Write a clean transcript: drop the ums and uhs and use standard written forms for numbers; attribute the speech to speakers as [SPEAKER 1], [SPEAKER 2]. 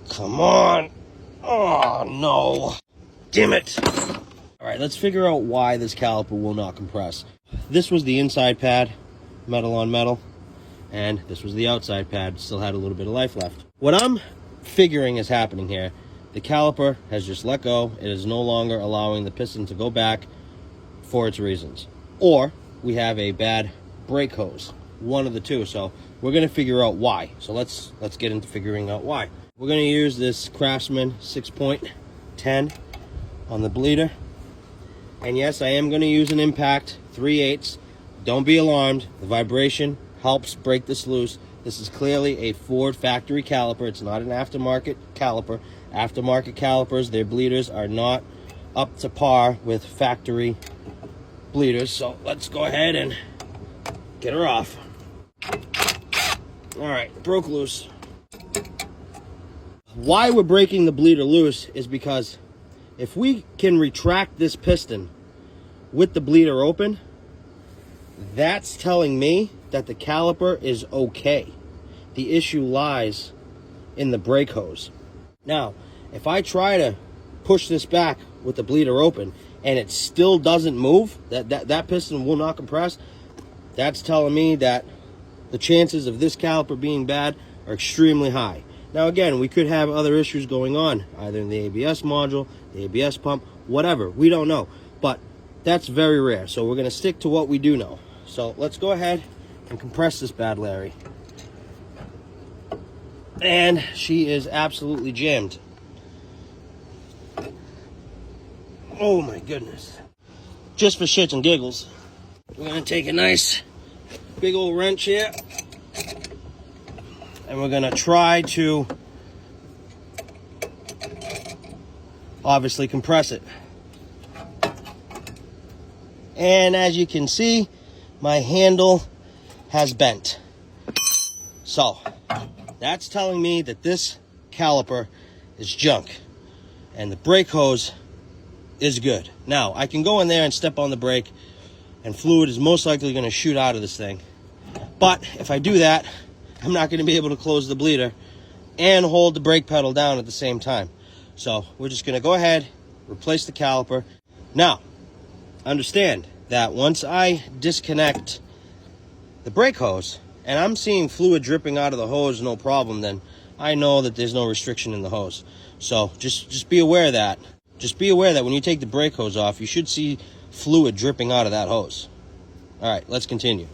[SPEAKER 1] Come on. Oh, no. Damn it. All right, let's figure out why this caliper will not compress. This was the inside pad, metal on metal, and this was the outside pad, still had a little bit of life left. What I'm figuring is happening here, the caliper has just let go. It is no longer allowing the piston to go back for its reasons. Or we have a bad brake hose, one of the two. So we're gonna figure out why. So let's get into figuring out why. We're gonna use this Craftsman 6.10 on the bleeder. And yes, I am gonna use an impact 3/8. Don't be alarmed, the vibration helps break this loose. This is clearly a Ford factory caliper. It's not an aftermarket caliper. Aftermarket calipers, their bleeders are not up to par with factory bleeders. So let's go ahead and get her off. All right, broke loose. Why we're breaking the bleeder loose is because if we can retract this piston with the bleeder open, that's telling me that the caliper is okay. The issue lies in the brake hose. Now, if I try to push this back with the bleeder open and it still doesn't move, that piston will not compress, that's telling me that the chances of this caliper being bad are extremely high. Now again, we could have other issues going on, either in the ABS module, the ABS pump, whatever, we don't know. But that's very rare, so we're gonna stick to what we do know. So let's go ahead and compress this bad Larry. And she is absolutely jammed. Oh my goodness. Just for shits and giggles, we're gonna take a nice big old wrench here and we're gonna try to obviously compress it. And as you can see, my handle has bent. So that's telling me that this caliper is junk and the brake hose is good. Now I can go in there and step on the brake and fluid is most likely going to shoot out of this thing. But if I do that, I'm not going to be able to close the bleeder and hold the brake pedal down at the same time. So we're just going to go ahead, replace the caliper. Now, understand that once I disconnect the brake hose and I'm seeing fluid dripping out of the hose, no problem, then I know that there's no restriction in the hose. So just be aware of that. Just be aware that when you take the brake hose off, you should see fluid dripping out of that hose. All right, let's continue.